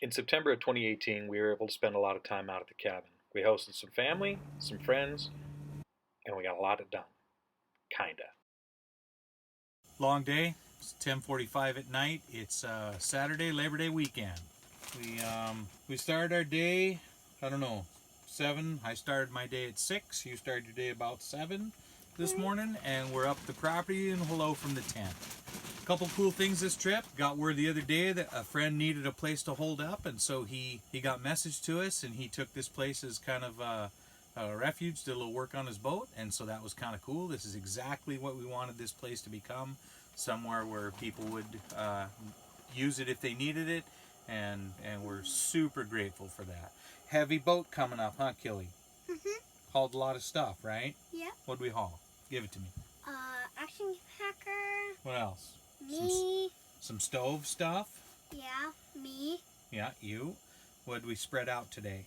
In September of 2018, we were able to spend a lot of time out at the cabin. We hosted some family, some friends, and we got a lot done. Kinda. Long day. It's 10:45 at night. It's Saturday, Labor Day weekend. We started our day, I don't know, 7. I started my day at 6. You started your day about 7 this morning, and we're up the property and hello from the tent. A couple cool things this trip. Got word the other day that a friend needed a place to hold up, and so he got message to us, and he took this place as kind of a refuge, did a little work on his boat, and so that was kind of cool. This is exactly what we wanted this place to become, somewhere where people would use it if they needed it, and we're super grateful for that. Heavy boat coming up, huh, Killy? Mm-hmm. Hauled a lot of stuff, right? Yeah. What'd we haul? Give it to me. Action packer. What else? Me. Some stove stuff? Yeah, me. Yeah, you. What'd we spread out today?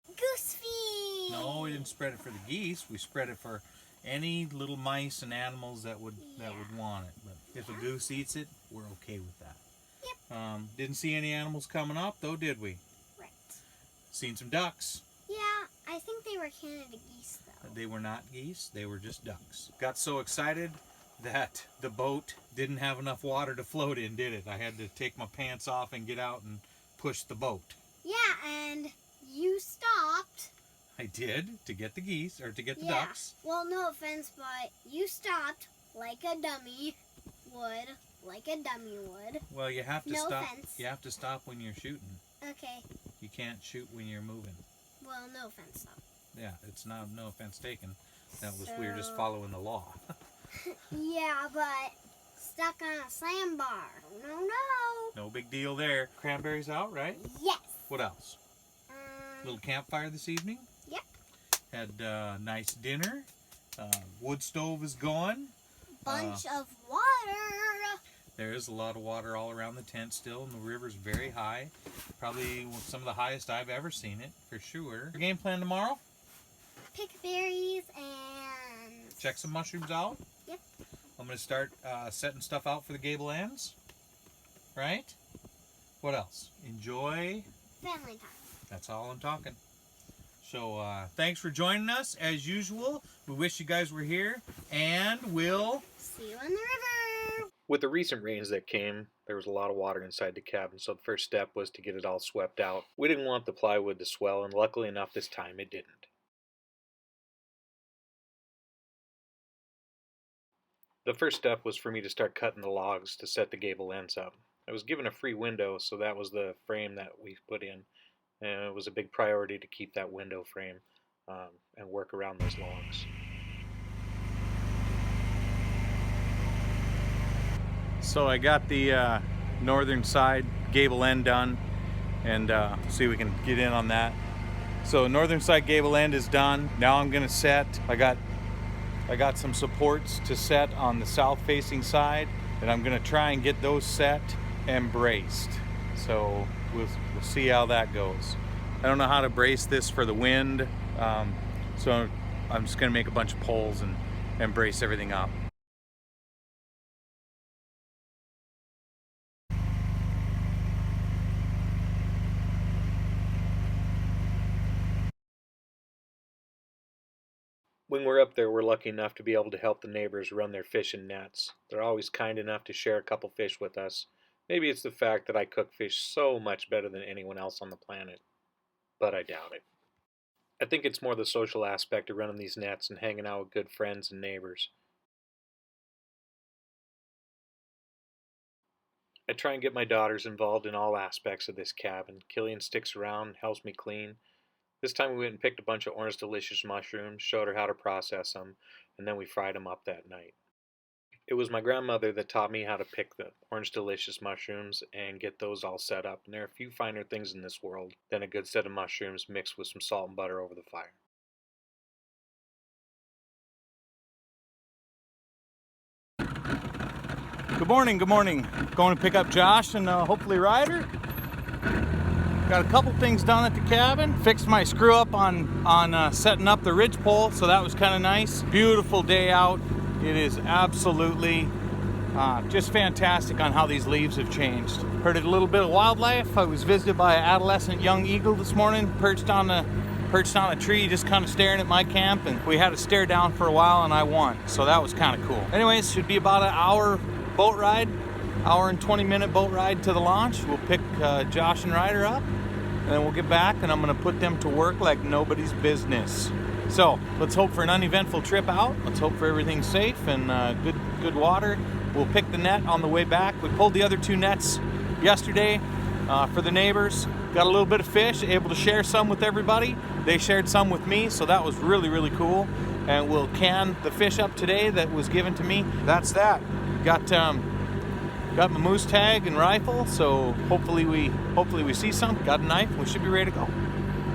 Goose feed. No, we didn't spread it for the geese. We spread it for any little mice and animals that would want it. But if a goose eats it, we're okay with that. Yep. Didn't see any animals coming up though, did we? Right. Seen some ducks. Yeah, I think they were Canada geese though. They were not geese, they were just ducks. Got so excited that the boat didn't have enough water to float in, did it? I had to take my pants off and get out and push the boat. Yeah, and you stopped. I did, to get the geese, or to get the Yeah. ducks. Well, no offense, but you stopped like a dummy would. Like a dummy would. Well, you have to No stop. offense. You have to stop when you're shooting. Okay. You can't shoot when you're moving. Well, no offense though. Yeah, it's not, no offense taken. That was, we were just following the law. Yeah, but stuck on a sandbar. No. No big deal there. Cranberries out, right? Yes. What else? Little campfire this evening. Yep. Had a nice dinner. Wood stove is going. Bunch of water. There is a lot of water all around the tent still, and the river's very high. Probably some of the highest I've ever seen it, for sure. Game plan tomorrow? Pick berries and... Check some mushrooms out. Yep. I'm going to start setting stuff out for the gable ends. Right? What else? Enjoy. Family time. That's all I'm talking. So thanks for joining us. As usual, we wish you guys were here, and we'll See you in the river. With the recent rains that came, there was a lot of water inside the cabin, so the first step was to get it all swept out. We didn't want the plywood to swell, and luckily enough this time it didn't. The first step was for me to start cutting the logs to set the gable ends up. I was given a free window, so that was the frame that we put in. And it was a big priority to keep that window frame and work around those logs. So I got the northern side gable end done, and see if we can get in on that. So northern side gable end is done. Now I'm gonna set, I got some supports to set on the south facing side, and I'm gonna try and get those set and braced. So we'll see how that goes. I don't know how to brace this for the wind, so I'm just gonna make a bunch of poles and brace everything up. When we're up there, we're lucky enough to be able to help the neighbors run their fishing nets. They're always kind enough to share a couple fish with us. Maybe it's the fact that I cook fish so much better than anyone else on the planet, but I doubt it. I think it's more the social aspect of running these nets and hanging out with good friends and neighbors. I try and get my daughters involved in all aspects of this cabin. Killian sticks around, helps me clean. This time we went and picked a bunch of orange delicious mushrooms, showed her how to process them, and then we fried them up that night. It was my grandmother that taught me how to pick the orange delicious mushrooms and get those all set up, and there are a few finer things in this world than a good set of mushrooms mixed with some salt and butter over the fire. Good morning, good morning. Going to pick up Josh and hopefully Ryder. Got a couple things done at the cabin. Fixed my screw up on setting up the ridge pole, so that was kind of nice. Beautiful day out. It is absolutely just fantastic on how these leaves have changed. Heard a little bit of wildlife. I was visited by an adolescent young eagle this morning, perched on a tree, just kind of staring at my camp, and we had to stare down for a while, and I won. So that was kind of cool. Anyways, should be about an hour boat ride, hour and 20-minute boat ride to the launch. We'll pick Josh and Ryder up, and then we'll get back, and I'm gonna put them to work like nobody's business. So let's hope for an uneventful trip out. Let's hope for everything safe and good water. We'll pick the net on the way back. We pulled the other 2 nets yesterday for the neighbors. Got a little bit of fish, able to share some with everybody. They shared some with me, so that was really, really cool. And we'll can the fish up today that was given to me. That's that. Got my moose tag and rifle, so hopefully we see some. Got a knife, we should be ready to go.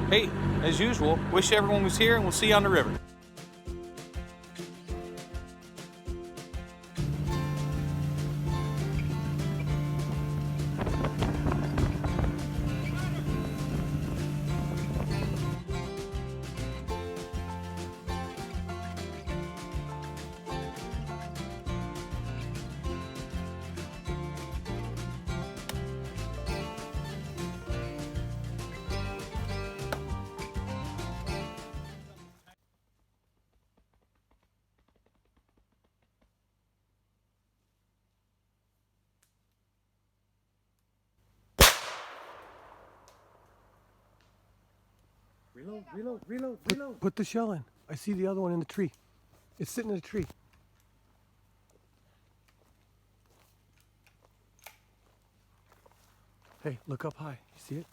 Hey, as usual, wish everyone was here, and we'll see you on the river. Reload. Put the shell in. I see the other one in the tree. It's sitting in a tree. Hey, look up high. You see it?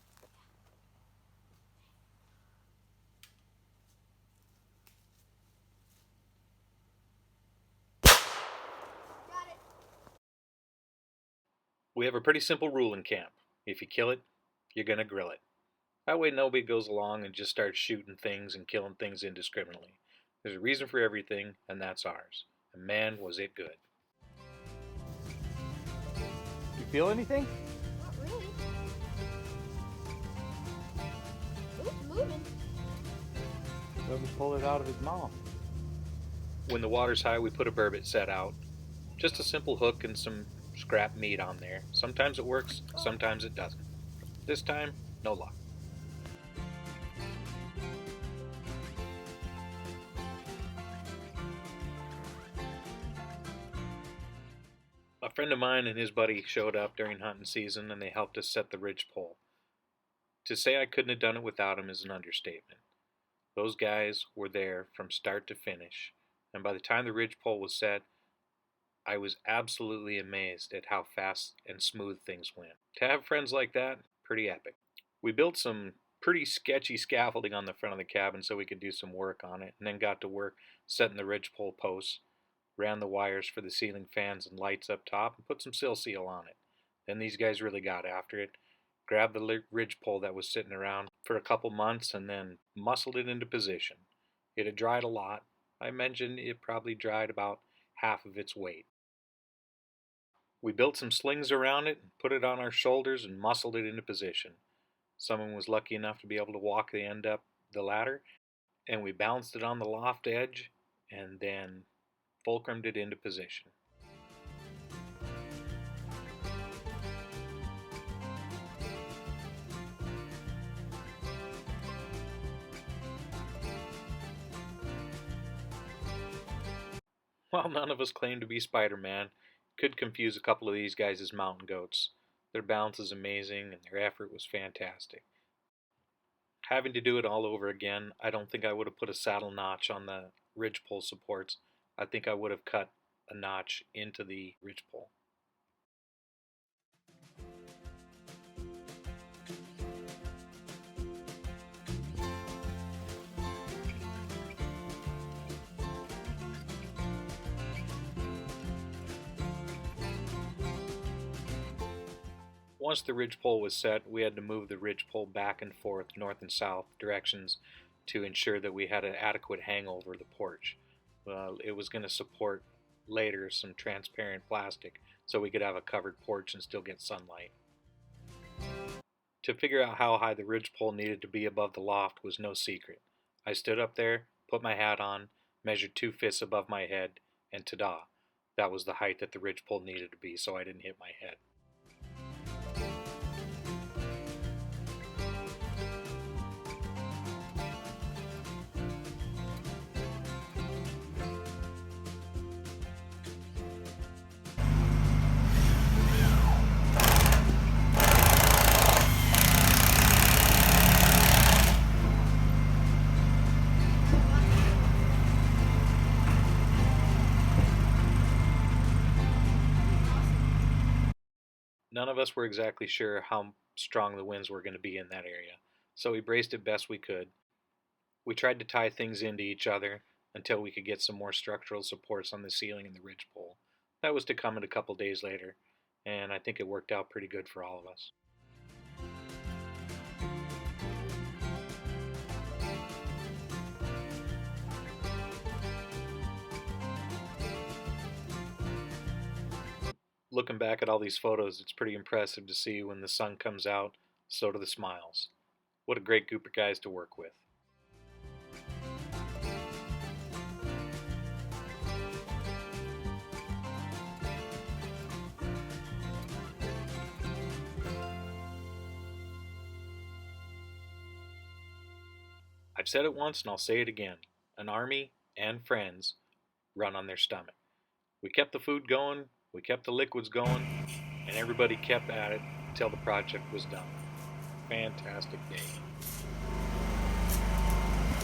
We have a pretty simple rule in camp. If you kill it, you're gonna grill it. That way nobody goes along and just starts shooting things and killing things indiscriminately. There's a reason for everything, and that's ours. And man, was it good. You feel anything? Not really. It's moving. Let me pull it out of his mouth. When the water's high, we put a burbot set out. Just a simple hook and some scrap meat on there. Sometimes it works, sometimes it doesn't. This time, no luck. A friend of mine and his buddy showed up during hunting season and they helped us set the ridgepole. To say I couldn't have done it without them is an understatement. Those guys were there from start to finish, and by the time the ridgepole was set, I was absolutely amazed at how fast and smooth things went. To have friends like that, pretty epic. We built some pretty sketchy scaffolding on the front of the cabin so we could do some work on it, and then got to work setting the ridgepole posts, ran the wires for the ceiling fans and lights up top, and put some sill seal on it. Then these guys really got after it, grabbed the ridgepole that was sitting around for a couple months, and then muscled it into position. It had dried a lot. I mentioned it probably dried about half of its weight. We built some slings around it and put it on our shoulders and muscled it into position. Someone was lucky enough to be able to walk the end up the ladder, and we balanced it on the loft edge and then fulcrumed it into position. While none of us claimed to be Spider-Man, could confuse a couple of these guys as mountain goats. Their balance is amazing and their effort was fantastic. Having to do it all over again, I don't think I would have put a saddle notch on the ridgepole supports. I think I would have cut a notch into the ridgepole. Once the ridgepole was set, we had to move the ridgepole back and forth, north and south directions, to ensure that we had an adequate hang over the porch. It was going to support later some transparent plastic so we could have a covered porch and still get sunlight. To figure out how high the ridgepole needed to be above the loft was no secret. I stood up there, put my hat on, measured 2 fists above my head, and ta-da, that was the height that the ridgepole needed to be so I didn't hit my head. None of us were exactly sure how strong the winds were going to be in that area, so we braced it best we could. We tried to tie things into each other until we could get some more structural supports on the ceiling and the ridgepole. That was to come in a couple days later, and I think it worked out pretty good for all of us. Looking back at all these photos, it's pretty impressive to see when the sun comes out, so do the smiles. What a great group of guys to work with. I've said it once and I'll say it again. An army and friends run on their stomach. We kept the food going, we kept the liquids going, and everybody kept at it until the project was done. Fantastic day.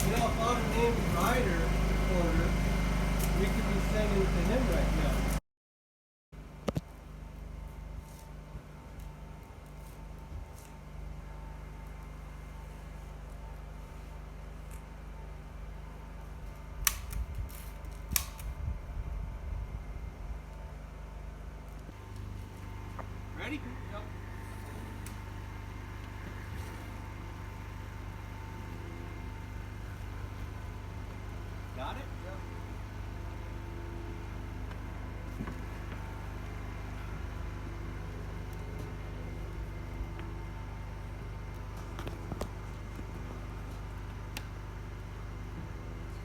You know, if our named Ryder order, we could be sending it to him right now. Ready? Yep. Got it? Yep.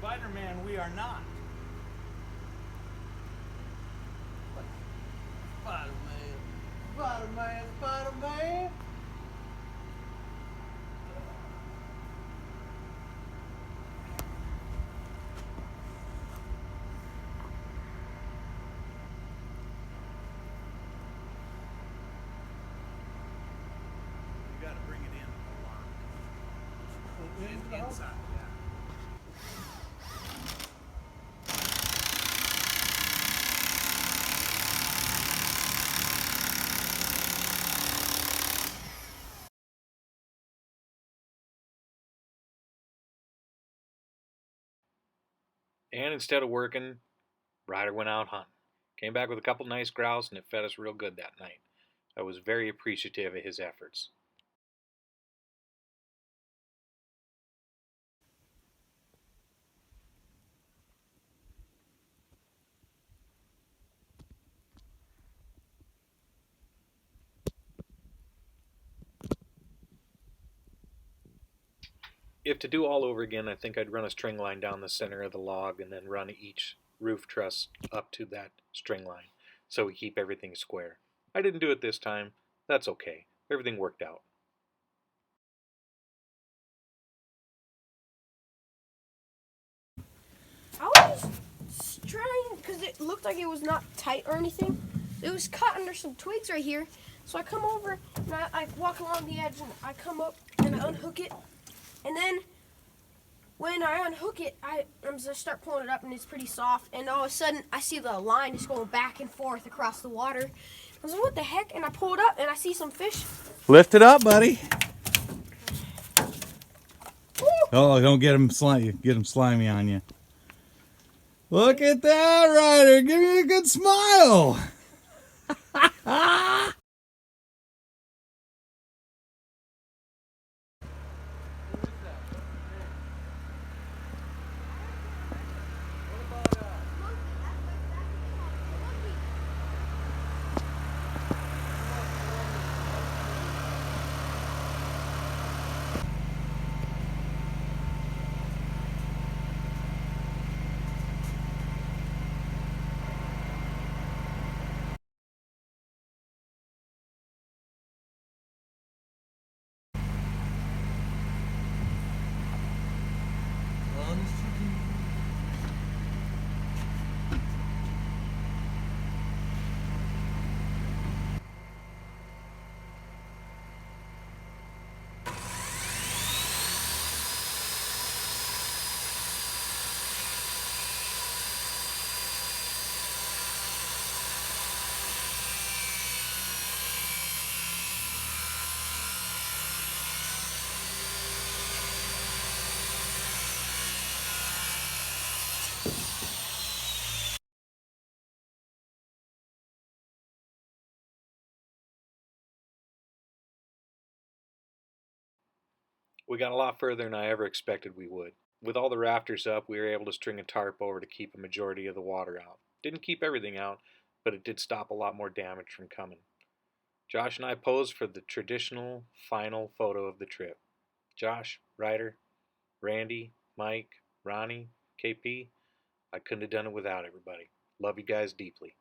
Spider-Man, we are not. Spider-Man, Spider-Man, Spider-Man. You gotta bring it in a lot. Inside, yeah. And instead of working, Ryder went out hunting. Came back with a couple nice grouse and it fed us real good that night. I was very appreciative of his efforts. If to do all over again, I think I'd run a string line down the center of the log and then run each roof truss up to that string line so we keep everything square. I didn't do it this time. That's okay. Everything worked out. I was just trying because it looked like it was not tight or anything. It was caught under some twigs right here. So I come over and I walk along the edge and I come up and I unhook it. And then when I unhook it, I just start pulling it up and it's pretty soft. And all of a sudden I see the line just going back and forth across the water. I was like, what the heck? And I pull it up and I see some fish. Lift it up, buddy. Woo! Oh, don't get him slimy on you. Look at that, Ryder. Give me a good smile. We got a lot further than I ever expected we would. With all the rafters up, we were able to string a tarp over to keep a majority of the water out. Didn't keep everything out, but it did stop a lot more damage from coming. Josh and I posed for the traditional final photo of the trip. Josh, Ryder, Randy, Mike, Ronnie, KP, I couldn't have done it without everybody. Love you guys deeply.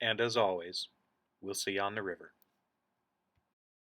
And as always, we'll see you on the river.